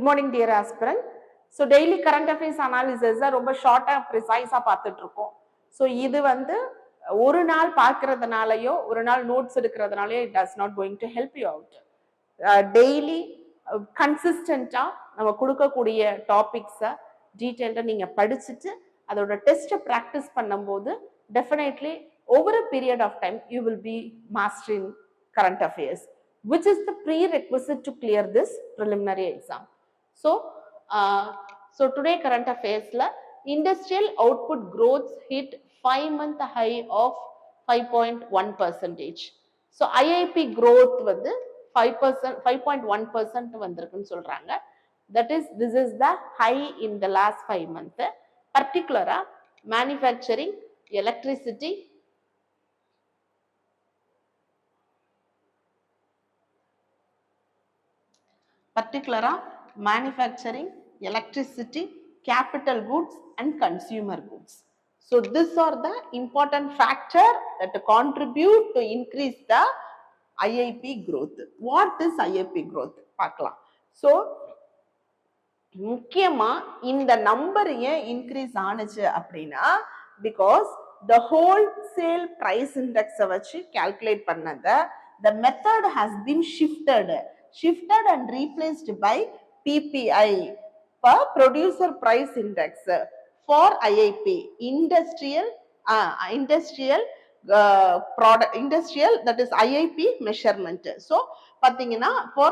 Good morning, dear aspirant. So daily current affairs analysis ரொம்ப ஷார்ட்டா ப்ரிசைஸா பார்த்துட்டு இருக்கோம். ஸோ இது வந்து ஒரு நாள் பார்க்கறதுனாலயோ ஒரு நாள் நோட்ஸ் எடுக்கிறதுனாலயோ it does not going to help you out. Daily கன்சிஸ்டண்டா நம்ம கொடுக்கக்கூடிய டாபிக்ஸை டீட்டெயில்டாக நீங்க படிச்சுட்டு அதோட டெஸ்ட்டை ப்ராக்டிஸ் பண்ணும்போது definitely over a period of time you will be mastering current affairs, which is the prerequisite to clear this preliminary exam. So today current affairs la industrial output growth hit 5-month high of 5.1%. So IIP growth வந்து 5.1% வந்திருக்குன்னு சொல்றாங்க. This is the high in the last 5 months. Particularly manufacturing, electricity, capital goods and consumer goods. So these are the important factors that contribute to increase the IIP growth. What is IIP growth? பார்க்கலாம். So முக்கியமா இந்த number ஏன் increase ஆனுச்சு அப்படின்னா because the wholesale price index வச்சு calculate பண்ணத the method has been shifted and replaced by PPI per producer price index for IIP industrial that is IIP measurement. So பாத்தீங்கன்னா for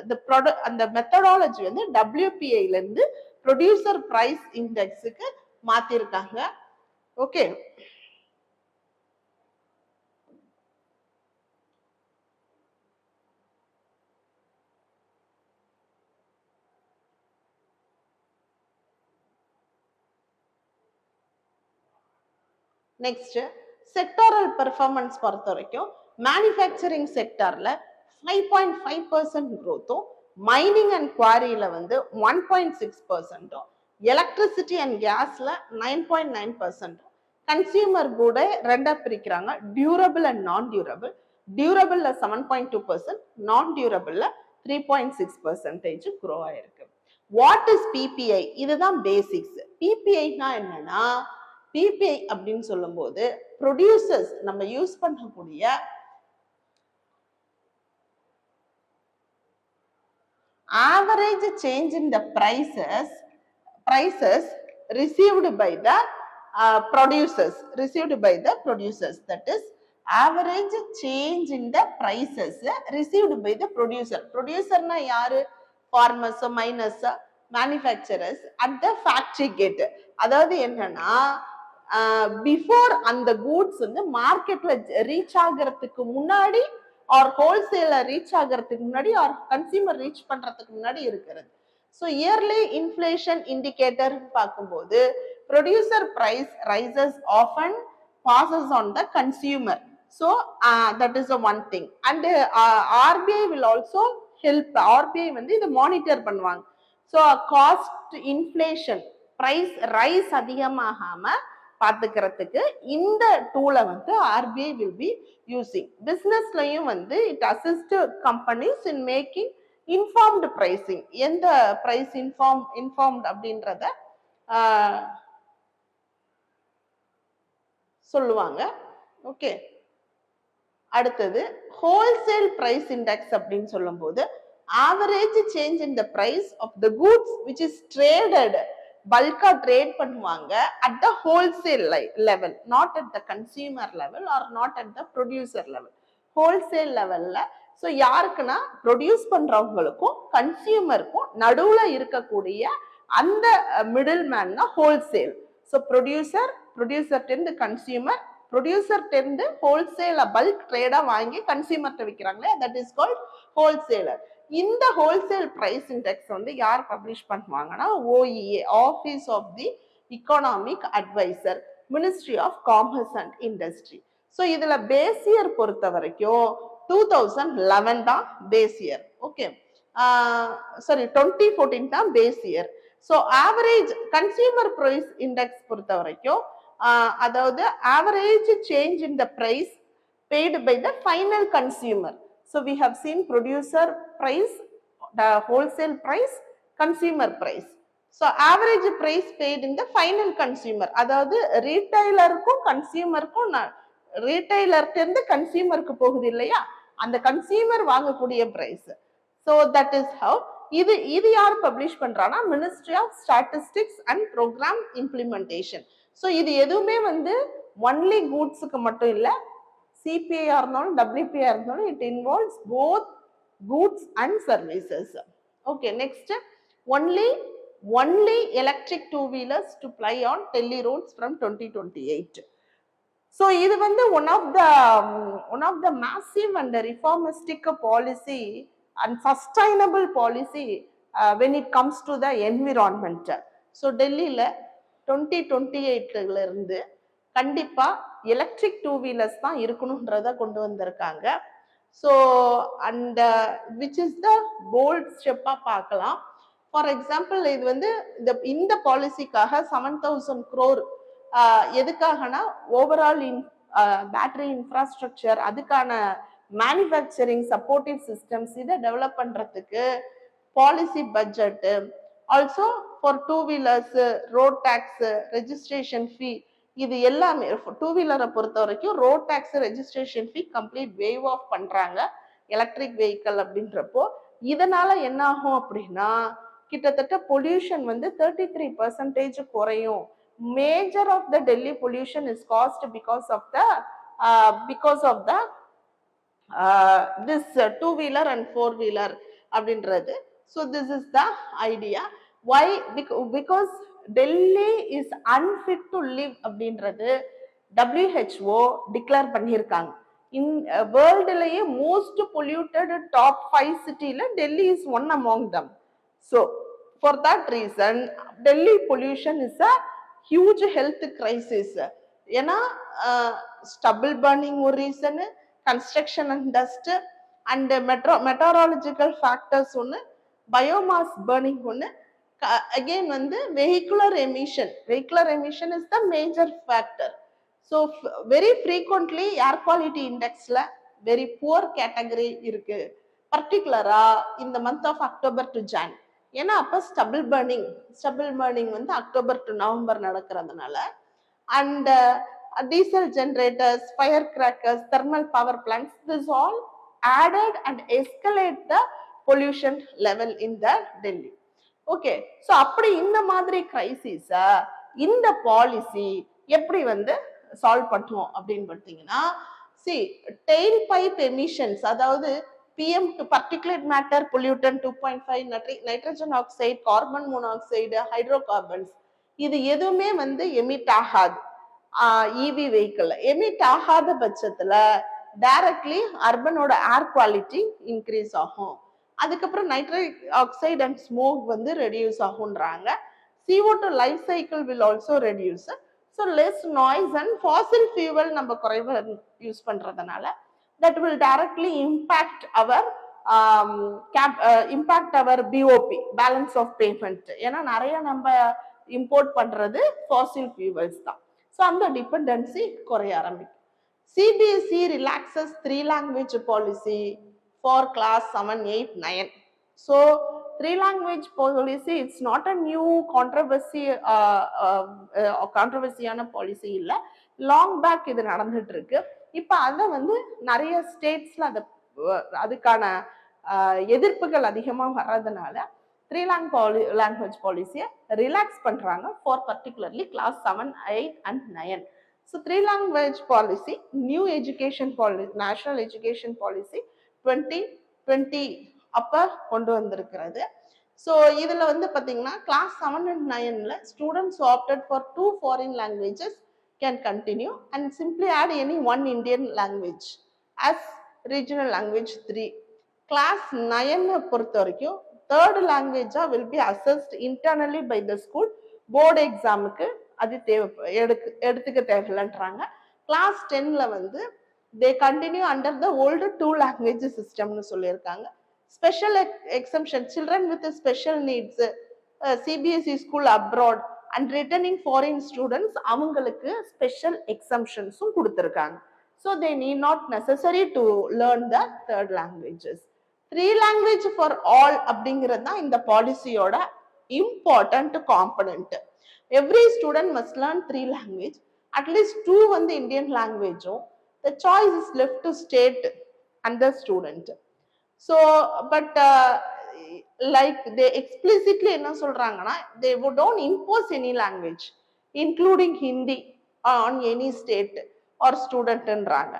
the product அந்த methodology வந்து WPI ல இருந்து producer price index க்கு மாத்திருக்காங்க. Okay, next sectoral performance பொறுத்த வரைக்கும் manufacturing செக்டார்ல 5.5% growth-உம் mining and குவாரியில வந்து 1.6%, electricity and கேஸ்ல 9.9%, கன்சியூமர் கூட ரெண்டா பிரிக்கிறாங்க, டியூரபிள் அண்ட் நான் டியூரபிள். டியூரபிள்ல 7.2%, நான் டியூரபிள்ல 3.6% க்ரோ ஆயிருக்கு. What is PPI? இதுதான் பேசிக்ஸ். பிபிஐனா என்னன்னா, பிபிஐ அப்படின்னு சொல்லும் போது ப்ரொடியூசர்ஸ் நம்ம யூஸ் பண்ணக்கூடிய average change in the prices received by the producers, that is average change in the prices received by the producer na yaru? Farmers, miners, manufacturers at the factory gate. அதாவது என்னன்னா before அந்த goods வந்து மார்க்கெட்ல reach ஆகிறதுக்கு முன்னாடி R ஹோல்சேல reach ஆகிறதுக்கு முன்னாடி R consumer reach பண்றதுக்கு முன்னாடி இருக்கிறது. ஸோ இயர்லி இன்ஃப்ளேஷன் இண்டிகேட்டர் பார்க்கும்போது producer price rises often passes on the consumer. So that is a one thing. And RBI will also help. RBI வந்து இதை மானிட்டர் பண்ணுவாங்க. So cost inflation price rise அதிகமாகாம பார்த்துக்கிறதுக்கு இந்த டூலை வந்து ஆர்பிஐ வில் பி யூசிங். பிஸ்னஸ்லையும் வந்து it assist companies in making informed pricing. எந்த பிரைஸ் இன்ஃபார்ம்டு அப்படின்றத சொல்லுவாங்க. ஓகே, அடுத்தது ஹோல்சேல் பிரைஸ் இண்டெக்ஸ் அப்படின்னு சொல்லும் போது average change in the price of the goods which is traded, பல்கா ட்ரேட் பண்ணுவாங்க at the wholesale level, not at the consumer level or not at the producer level, wholesale லெவல்ல. So யாருக்குன்னா produce பண்றவங்களுக்கும் கன்சியூமருக்கும் நடுவுல இருக்கக்கூடிய அந்த மிடில் மேன் தான் ஹோல்சேல். ஸோ ப்ரொடியூசர் டெந்து கன்சியூமர், ப்ரொடியூசர் டெந்து ஹோல்சேல பல்க் ட்ரேடா வாங்கி கன்சியூமர்கிட்ட விற்கிறாங்களே, தட் இஸ் கால்ட் ஹோல்சேலர். இந்த ஹோல்சேல் பிரைஸ் இண்டெக்ஸ் வந்து யார் பப்ளிஷ் பண்ணுவாங்கன்னா OEA, office of the economic adviser, ministry of commerce and industry. So இதுல பேஸ் இயர் பொறுத்த வரைக்கும் 2011 தான் பேஸ் இயர். ஓகே, சாரி 2014 தான் base year. So average consumer price index பொறுத்த வரைக்கும் அதாவது average change in the price paid by the final consumer. So we have seen producer price the wholesale price, consumer price. So average price paid in the final consumer, அதாவது ரீட்டைலருக்கும் கன்சியூமருக்கும் ரீட்டைலர்ட்ட இருந்து கன்சியூமருக்கு போகுது இல்லையா, அந்த consumer வாங்கக்கூடிய price. So that is how இது யார் publish பண்றானா, ministry of statistics and programme implementation. So இது எதுவுமே வந்து ஒன்லி கூட்ஸுக்கு மட்டும் இல்லை, சிபிஐ இருந்தாலும் டபிள்யூபிஐ இருந்தாலும் it involves both goods and services. Okay, next, only electric two-wheelers to ply on Delhi roads from 2028. So இது வந்து one of the massive and reformistic policy and sustainable policy when it comes to the environment. So டெல்லியில 2028ல இருந்து கண்டிப்பா electric two wheelers தான் இருக்கணும்ன்றத கொண்டு வந்திருக்காங்க. So and which is the bold ஸ்டெப்பா பார்க்கலாம். ஃபார் எக்ஸாம்பிள் இது வந்து இந்த பாலிசிக்காக 7,000 crore எதுக்காகனா ஓவரால் பேட்டரி இன்ஃப்ராஸ்ட்ரக்சர், அதுக்கான மேனுஃபேக்சரிங் சப்போர்ட்டிவ் சிஸ்டம்ஸ் இதை டெவலப் பண்றதுக்கு policy budget, also for two wheelers road tax registration fee, இது எல்லாமே டூ வீலரை பொறுத்த வரைக்கும் road tax registration fee complete waive off பண்றாங்க எலக்ட்ரிக் வெஹிக்கல் அப்படின்றப்போ. இதனால என்ன ஆகும் அப்படின்னா கிட்டத்தட்ட பொல்யூஷன் வந்து 33% குறையும். Major of the Delhi pollution is caused because of the this two wheeler and four wheeler அப்படின்றது. So this is the idea. Why? Because Delhi is unfit to live அப்படின்றது WHO டிக்ளேர் பண்ணியிருக்காங்க. வேர்ல்டுலயே மோஸ்ட் பொல்யூட்டட் டாப் 5 சிட்டில Delhi is one among them. So for that reason Delhi pollution is a huge health crisis. ஏன்னா stubble burning ஒரு ரீசனு, construction and dust and meteorological factors ஒன்று, biomass burning ஒன்று, again வந்து vehicular emission is the major factor. So very frequently air quality indexல very poor category இருக்கு, particularly in the month of October to Jan. ஏன்னா அப்ப stubble burning வந்து October to November நடக்கிறதுனால, and diesel generators, firecrackers, thermal power plants, this all added and escalate the pollution level in the Delhi. Okay, so அப்படி இந்த மாதிரி crisis இந்த policy எப்படி வந்து சால்வ் பண்ணுவோம் அப்படின்னு பார்த்தீங்கன்னா, டெயில் பைப் எமிஷன்ஸ், அதாவது PM particulate matter pollutant 2.5, nitrogen oxide, carbon monoxide, hydro carbons, இது எதுவுமே வந்து எமிட் ஆகாது. இவி வெஹிக்கிள் எமிட் ஆகாத பட்சத்துல டைரக்ட்லி அர்பனோட ஏர் குவாலிட்டி இன்க்ரீஸ் ஆகும். அதுக்கப்புறம் நைட்ரிக் ஆக்சைடு அண்ட் ஸ்மோக் வந்து ரெடியூஸ் ஆகுன்றாங்க. CO2 life cycle will also reduce. So less noise and fossil fuel நம்ம குறைவா யூஸ் பண்றதுனால that will directly impact our BOP, balance of payment. ஏன்னா நிறைய நம்ம இம்போர்ட் பண்றது ஃபாசில் ஃபியூவல்ஸ் தான். ஸோ அந்த டிபெண்டன்சி குறைய ஆரம்பிக்கும். CBSE relaxes 3 language policy for class 7, 8, 9. So 3 language policy, it's not a new controversiயான பாலிசி இல்ல, லாங் பேக் இது நடந்துட்டு இருக்கு. இப்ப அத வந்து நிறைய ஸ்டேட்ஸ்ல அதுக்கான எதிர்ப்புகள் அதிகமா வர்றதுனால 3 language பாலிசியை ரிலாக்ஸ் பண்றாங்க for particularly class 7, 8 and 9. So 3 language policy, new education policy, national education policy 2020 அப்ப கொண்டு வந்திருக்கிறது. ஸோ இதுல வந்து பாத்தீங்கன்னா கிளாஸ் 7 and 9ல students opted for 2 foreign languages can continue and simply add any one Indian language as regional language 3. Class 9 பொறுத்த வரைக்கும் third language will be assessed internally by the school. board examக்கு அது எடுத்துக்க தேவையில்லைன்றாங்க. Class 10ல வந்து they continue under the old 2 language systemனு சொல்லியிருக்காங்க. Special exemption, children with special needs, CBSE school abroad and returning foreign students, அவங்களுக்கு special எக்ஸம்ஷன்ஸும் கொடுத்திருக்காங்க. So they need not necessary to learn the third languages. 3 language for all அப்படிங்கிறது தான் இந்த பாலிசியோட important component. Every student must learn 3 language, at least 2 வந்து Indian லாங்குவேஜும். The choice is left to state and the student. So but like they explicitly என்ன சொல்றாங்கன்னா, they don't impose any language including Hindi on any state or studentன்றாங்க.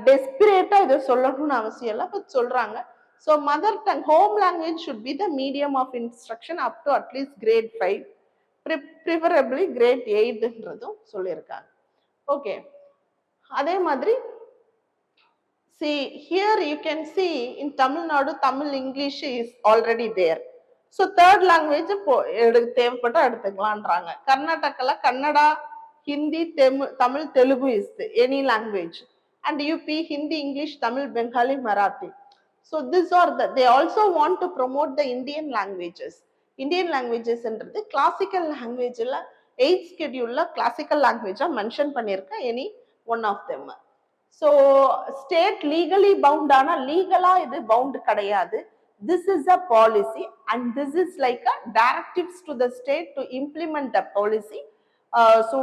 டெஸ்பிரேட்டா இதை சொல்லணும்னு அவசியம் இல்லை, but சொல்றாங்க. So mother tongue home language should be the medium of instruction up to at least grade 5, preferably grade 8ன்றதும் சொல்லியிருக்காங்க. Okay, அதே மாதிரி see here you can see in Tamil Nadu Tamil English is already there. So third language தேவைப்பட்டா எடுத்துக்கலாம்ன்றாங்க. கர்நாடகால Kannada, Hindi, Tamil, Telugu is any language. And UP Hindi, English, Tamil, Bengali, Marathi. So these are the, they also want to promote the Indian languages. Indian languages என்றது classical language ல 8th schedule ல classical language mention பண்ணிருக்க any one of them. So state legally bound ஆனா லீகலா இது bound கிடையாது. This is a policy and this is like a directives to the state to implement the policy. So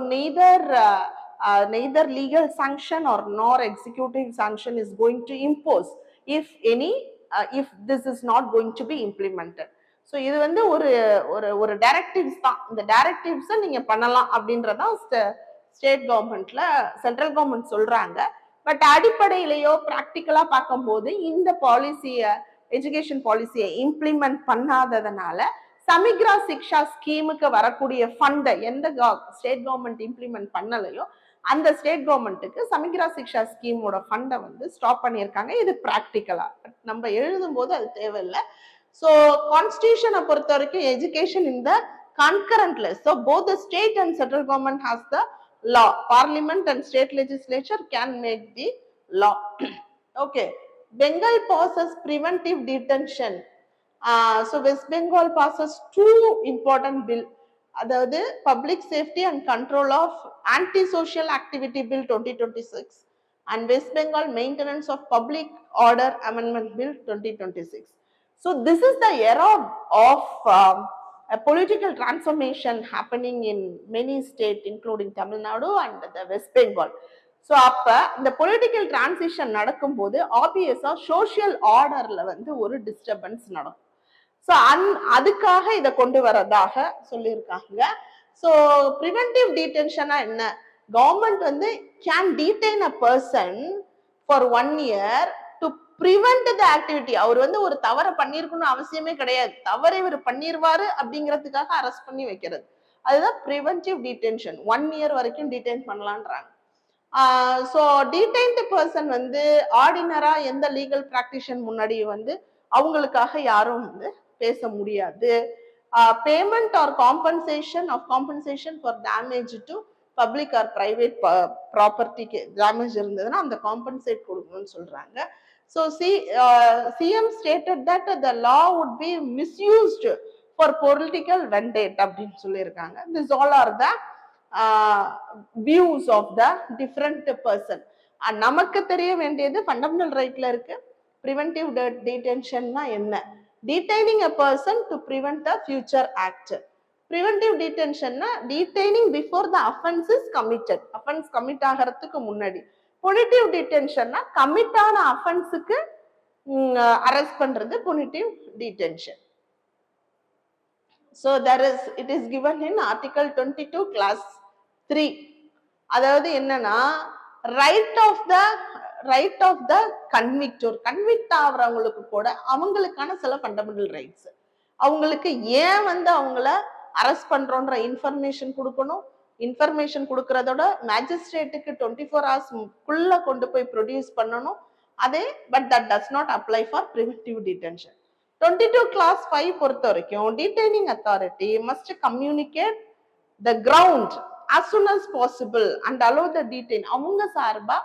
neither legal sanction or nor executive sanction is going to impose if any if this is not going to be implemented. So இது வந்து ஒரு directives தான். இந்த directives நீங்க பண்ணலாம் அப்படின்றதான் state கவர்மெண்ட்ல central government சொல்றாங்க. பட் அடிப்படையிலேயோ பிராக்டிக்கலா பார்க்கும்போது இந்த பாலிசியை எஜுகேஷன் பாலிசியை இம்ப்ளிமெண்ட் பண்ணாததுனால சமிக்ரா சிக்ஷா ஸ்கீமுக்கு வரக்கூடிய ஃபண்டை எந்த ஸ்டேட் கவர்மெண்ட் இம்ப்ளிமெண்ட் பண்ணலையோ அந்த ஸ்டேட் கவர்மெண்ட்டுக்கு சமிக்ரா சிக்ஷா ஸ்கீமோட ஃபண்டை வந்து ஸ்டாப் பண்ணியிருக்காங்க. இது பிராக்டிக்கலா நம்ம எழுதும் போது அது தேவையில்லை. ஸோ கான்ஸ்டியூஷனை பொறுத்த வரைக்கும் எஜுகேஷன் இந்த concurrent list. So both the state and central government has the law. Parliament and state legislature can make the law. Okay, Bengal passes preventive detention. So West Bengal passes 2 important bill. அதாவது Public Safety and Control of Anti-Social Activity Bill 2026 and West Bengal Maintenance of Public Order Amendment Bill 2026. So this is the era of a political transformation happening in many states including Tamil Nadu and the West Bengal. So அப்ப இந்த political transition நடக்கும்போது ஆப்வியஸா social ஆர்டர்ல வந்து ஒரு disturbance நடக்கும். So அதுக்காக இதை கொண்டு வரதாக சொல்லியிருக்காங்க. ஸோ ப்ரிவென்டிவ் டீடென்ஷனா என்ன? கவர்மெண்ட் வந்து can detain a person for 1 year to prevent the activity. அவர் வந்து ஒரு தவறை பண்ணிருக்கணும் அவசியமே கிடையாது, தவறை இவர் பண்ணிருவாரு அப்படிங்கிறதுக்காக அரெஸ்ட் பண்ணி வைக்கிறது. அதுதான் ப்ரிவென்டிவ் டீடென்ஷன். 1 year வரைக்கும் டீடைன் பண்ணலான்றாங்க. ஸோ டீடைன்டு பர்சன் வந்து ஆர்டினரா எந்த லீகல் பிராக்டிஷன் முன்னாடி வந்து அவங்களுக்காக யாரும் வந்து பேச முடியாது. Payment or compensation for damage to public or private ப்ராப்பர்ட்டிக்கு டேமேஜ் இருந்ததுன்னா அந்த காம்பன்சேட் கொடுக்கணும்னு சொல்றாங்க. So CM stated that the law would be misused for political vendetta அப்படின்னு சொல்லியிருக்காங்க. These all are the views of the different person. நமக்கு தெரிய வேண்டியது ஃபண்டமெண்டல் ரைட்ல இருக்கு. ப்ரிவென்டிவ் டீடென்ஷன்னா என்ன? Detaining a person to prevent a future act. Preventive detentionனா detaining before the offense is committed. Offense commit ஆகிறதுக்கு முன்னாடி. Punitive detentionனா commit ஆன offense-க்கு arrest பண்றது punitive detention. So it is given in article 22 class 3. அதாவது என்னன்னா right of the convict ஆகிறவங்களுக்கு கூட அவங்களுக்கான சில ஃபண்டமெண்டல் ரைட்ஸ். அவங்களுக்கு ஏன் வந்து அவங்கள அரெஸ்ட் பண்றோன்ற இன்ஃபர்மேஷன் கொடுக்கணும். இன்ஃபர்மேஷன் கொடுக்கறதோட மேஜிஸ்ட்ரேட்டுக்கு 24 hours கொண்டு போய் ப்ரொடியூஸ் பண்ணணும். அதே but that does not apply for preventive detention. 22 class 5 பொறுத்த வரைக்கும் detaining authority must communicate the ground as soon as possible and allow the detain. அவங்க சார்பா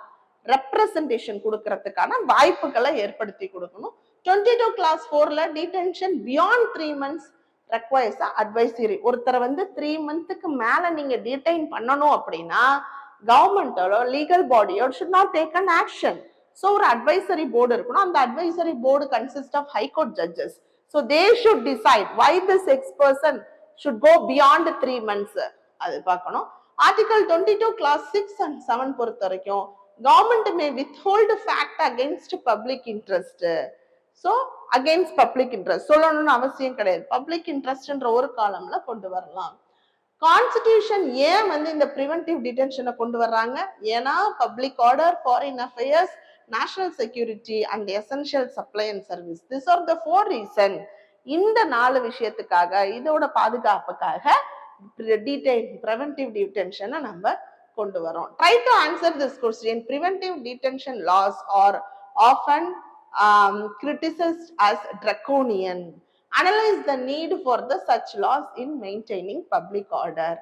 ரெப்ரசன்டேஷன் கொடுக்கறதுக்கான வாய்ப்புகளை ஏற்படுத்தி கொடுக்கணும். 22 class 4ல detention beyond 3 months requires advisory. ஒருத்தரை வந்து 3 months மேல நீங்க டிடைன் பண்ணணும் அப்படின்னா கவர்மெண்டோட லீகல் பாடியோ should not take an action. So ஒரு அட்வைசரி போர்டு இருக்கணும். அந்த advisory board consist of high court judges. So they should decide why this x person should go beyond 3 months. அது பார்க்கணும். ஆர்டிகல் 22 கிளாஸ் 6 and 7 பொறுத்த வரைக்கும் government may withhold fact against public interest. So against public interest சொல்லணும்னு அவசியம் கிடையாது. Public இன்ட்ரெஸ்ட்ன்ற ஒரு காலம்ல கொண்டு வரலாம். கான்ஸ்டிடியூஷன் ஏன் வந்து இந்த பிரிவென்டிவ் டிடென்ஷனை கொண்டு வர்றாங்க? ஏன்னா public order, foreign affairs, national security and essential supply and service. This R the 4 reason. இந்த 4 விஷயத்துக்காக, இதோட பாதுகாப்புக்காக preventive detention நம்ம கொண்டு வரோம். Try to answer this question. Preventive detention laws are often criticized as draconian. Analyze the need for the such laws in maintaining public order.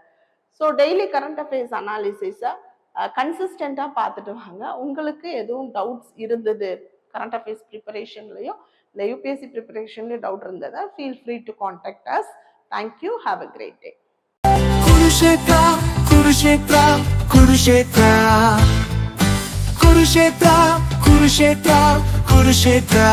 So daily current affairs analysis கன்சிஸ்டண்டா பார்த்துட்டு வாங்க. உங்களுக்கு எதுவும் doubts இருந்தது current affairs ப்ரிப்பரேஷன்லயோ இல்லை UPSC ப்ரிப்பரேஷன்லயும் doubt இருந்ததா feel free to contact us. Thank you. Have a great day. Kurukshetra, Kurukshetra, Kurukshetra, Kurukshetra, Kurukshetra, Kurukshetra.